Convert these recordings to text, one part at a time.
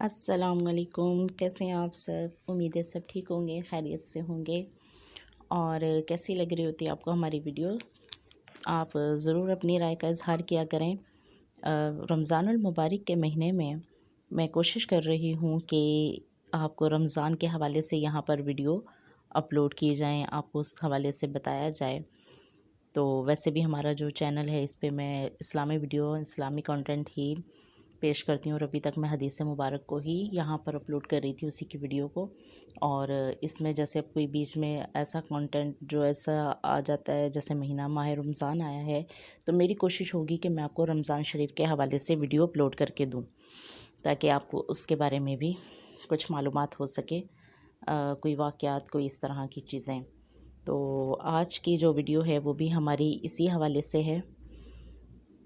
السلام علیکم، کیسے ہیں آپ سب؟ امید ہے سب ٹھیک ہوں گے، خیریت سے ہوں گے۔ اور کیسی لگ رہی ہوتی ہے آپ کو ہماری ویڈیو؟ آپ ضرور اپنی رائے کا اظہار کیا کریں۔ رمضان المبارک کے مہینے میں کوشش کر رہی ہوں کہ آپ کو رمضان کے حوالے سے یہاں پر ویڈیو اپلوڈ کی جائیں، آپ کو اس حوالے سے بتایا جائے۔ تو ویسے بھی ہمارا جو چینل ہے اس پہ میں اسلامی ویڈیو، اسلامی کنٹینٹ ہی پیش کرتی ہوں، اور ابھی تک میں حدیث مبارک کو ہی یہاں پر اپلوڈ کر رہی تھی، اسی کی ویڈیو کو۔ اور اس میں جیسے کوئی بیچ میں ایسا کنٹینٹ جو ایسا آ جاتا ہے، جیسے مہینہ ماہ رمضان آیا ہے، تو میری کوشش ہوگی کہ میں آپ کو رمضان شریف کے حوالے سے ویڈیو اپلوڈ کر کے دوں، تاکہ آپ کو اس کے بارے میں بھی کچھ معلومات ہو سکے، کوئی واقعات، کوئی اس طرح کی چیزیں۔ تو آج کی جو ویڈیو ہے وہ بھی ہماری اسی حوالے سے ہے،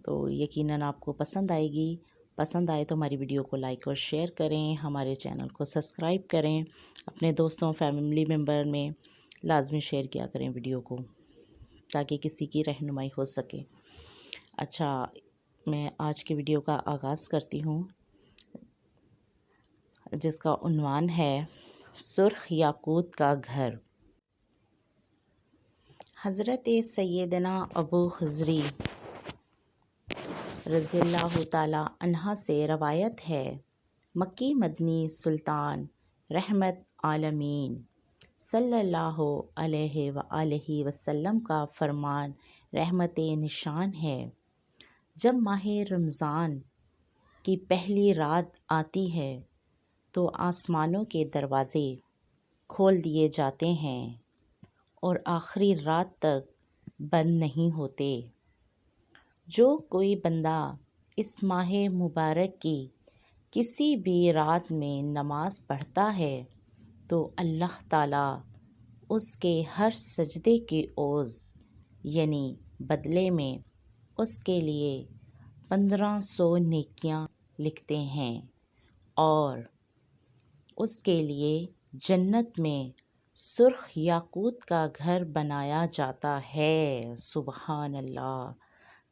تو یقیناً آپ کو پسند آئے گی۔ پسند آئے تو ہماری ویڈیو کو لائک اور شیئر کریں، ہمارے چینل کو سبسکرائب کریں، اپنے دوستوں، فیملی ممبر میں لازمی شیئر کیا کریں ویڈیو کو، تاکہ کسی کی رہنمائی ہو سکے۔ اچھا، میں آج کی ویڈیو کا آغاز کرتی ہوں، جس کا عنوان ہے سرخ یاقوت کا گھر۔ حضرت سیدنا ابو خضری رضی اللہ تعالیٰ عنہ سے روایت ہے، مکی مدنی سلطان رحمت عالمین صلی اللہ علیہ وآلہ وسلم کا فرمان رحمت نشان ہے، جب ماہ رمضان کی پہلی رات آتی ہے تو آسمانوں کے دروازے کھول دیے جاتے ہیں اور آخری رات تک بند نہیں ہوتے۔ جو کوئی بندہ اس ماہ مبارک کی کسی بھی رات میں نماز پڑھتا ہے تو اللہ تعالیٰ اس کے ہر سجدے کے عوض یعنی بدلے میں اس کے لیے 1500 نیکیاں لکھتے ہیں، اور اس کے لیے جنت میں سرخ یاقوت کا گھر بنایا جاتا ہے۔ سبحان اللہ۔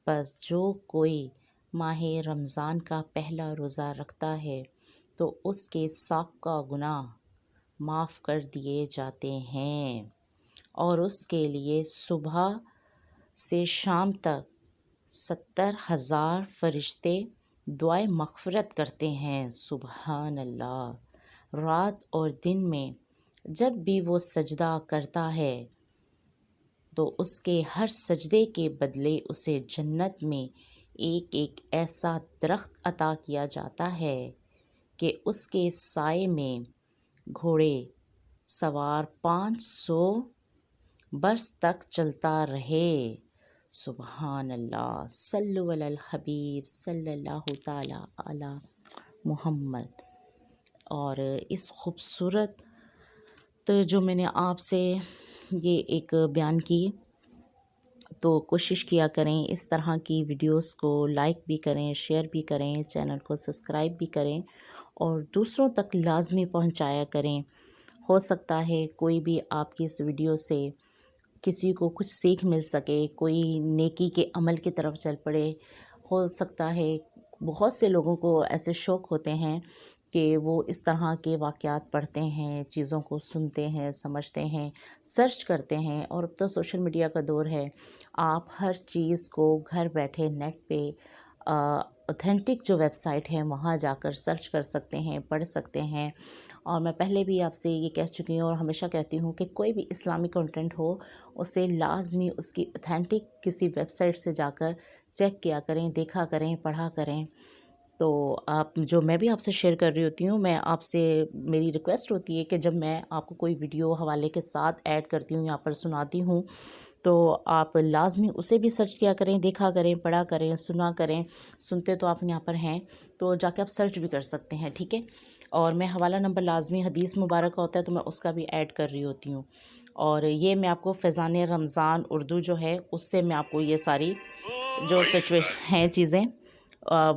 بس جو کوئی ماہ رمضان کا پہلا روزہ رکھتا ہے تو اس کے سابقہ گناہ معاف کر دیے جاتے ہیں، اور اس کے لیے صبح سے شام تک 70,000 فرشتے دعائے مغفرت کرتے ہیں۔ سبحان اللہ۔ رات اور دن میں جب بھی وہ سجدہ کرتا ہے تو اس کے ہر سجدے کے بدلے اسے جنت میں ایک ایک ایسا درخت عطا کیا جاتا ہے کہ اس کے سائے میں گھوڑے سوار 500 برس تک چلتا رہے۔ سبحان اللہ۔ صلو علی الحبیب صلی اللہ تعالیٰ علی محمد۔ اور اس خوبصورت جو میں نے آپ سے یہ ایک بیان کی، تو کوشش کیا کریں اس طرح کی ویڈیوز کو لائک بھی کریں، شیئر بھی کریں، چینل کو سبسکرائب بھی کریں، اور دوسروں تک لازمی پہنچایا کریں۔ ہو سکتا ہے کوئی بھی آپ کی اس ویڈیو سے کسی کو کچھ سیکھ مل سکے، کوئی نیکی کے عمل کی طرف چل پڑے۔ ہو سکتا ہے بہت سے لوگوں کو ایسے شوق ہوتے ہیں کہ وہ اس طرح کے واقعات پڑھتے ہیں، چیزوں کو سنتے ہیں، سمجھتے ہیں، سرچ کرتے ہیں، اور اب تو سوشل میڈیا کا دور ہے، آپ ہر چیز کو گھر بیٹھے نیٹ پہ اوتھینٹک جو ویب سائٹ ہے وہاں جا کر سرچ کر سکتے ہیں، پڑھ سکتے ہیں۔ اور میں پہلے بھی آپ سے یہ کہہ چکی ہوں اور ہمیشہ کہتی ہوں کہ کوئی بھی اسلامی کنٹینٹ ہو اسے لازمی اس کی اوتھینٹک کسی ویب سائٹ سے جا کر چیک کیا کریں، دیکھا کریں، پڑھا کریں۔ تو آپ جو میں بھی آپ سے شیئر کر رہی ہوتی ہوں، میں آپ سے میری ریکویسٹ ہوتی ہے کہ جب میں آپ کو کوئی ویڈیو حوالے کے ساتھ ایڈ کرتی ہوں، یہاں پر سناتی ہوں، تو آپ لازمی اسے بھی سرچ کیا کریں، دیکھا کریں، پڑھا کریں، سنا کریں۔ سنتے تو آپ یہاں پر ہیں تو جا کے آپ سرچ بھی کر سکتے ہیں، ٹھیک ہے؟ اور میں حوالہ نمبر لازمی حدیث مبارک ہوتا ہے تو میں اس کا بھی ایڈ کر رہی ہوتی ہوں، اور یہ میں آپ کو فیضان رمضان اردو جو ہے اس سے میں آپ کو یہ ساری جو ہیں چیزیں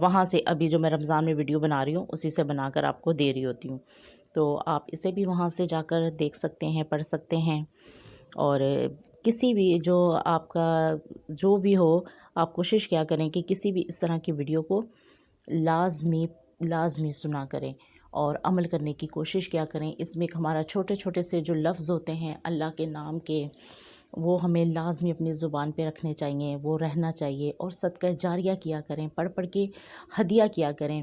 وہاں سے ابھی جو میں رمضان میں ویڈیو بنا رہی ہوں اسی سے بنا کر آپ کو دے رہی ہوتی ہوں، تو آپ اسے بھی وہاں سے جا کر دیکھ سکتے ہیں، پڑھ سکتے ہیں۔ اور کسی بھی جو آپ کا جو بھی ہو، آپ کوشش کیا کریں کہ کسی بھی اس طرح کی ویڈیو کو لازمی سنا کریں، اور عمل کرنے کی کوشش کیا کریں۔ اس میں ہمارا چھوٹے چھوٹے سے جو لفظ ہوتے ہیں اللہ کے نام کے، وہ ہمیں لازمی اپنی زبان پہ رکھنے چاہیے، وہ رہنا چاہیے، اور صدقہ جاریہ کیا کریں، پڑھ پڑھ کے ہدیہ کیا کریں،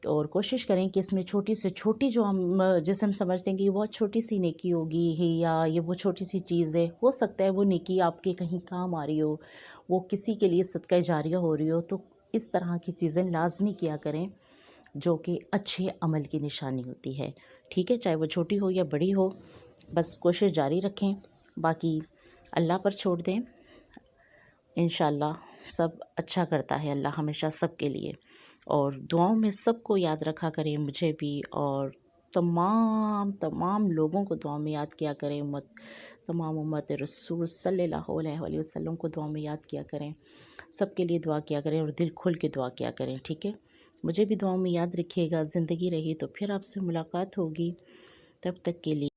اور کوشش کریں کہ اس میں چھوٹی سے چھوٹی جو ہم جیسے ہم سمجھتے ہیں کہ یہ بہت چھوٹی سی نیکی ہوگی یا یہ وہ چھوٹی سی چیز ہے، ہو سکتا ہے وہ نیکی آپ کے کہیں کام آ رہی ہو، وہ کسی کے لیے صدقہ جاریہ ہو رہی ہو، تو اس طرح کی چیزیں لازمی کیا کریں جو کہ اچھے عمل کی نشانی ہوتی ہے، ٹھیک ہے، چاہے وہ چھوٹی ہو یا بڑی ہو، بس کوشش جاری رکھیں، باقی اللہ پر چھوڑ دیں، انشاءاللہ سب اچھا کرتا ہے اللہ ہمیشہ سب کے لیے۔ اور دعاؤں میں سب کو یاد رکھا کریں، مجھے بھی، اور تمام لوگوں کو دعاؤں میں یاد کیا کریں، تمام امت رسول صلی اللہ علیہ وآلہ وسلم کو دعاؤں میں یاد کیا کریں، سب کے لیے دعا کیا کریں اور دل کھول کے دعا کیا کریں، ٹھیک ہے، مجھے بھی دعاؤں میں یاد رکھیے گا، زندگی رہی تو پھر آپ سے ملاقات ہوگی، تب تک کے لیے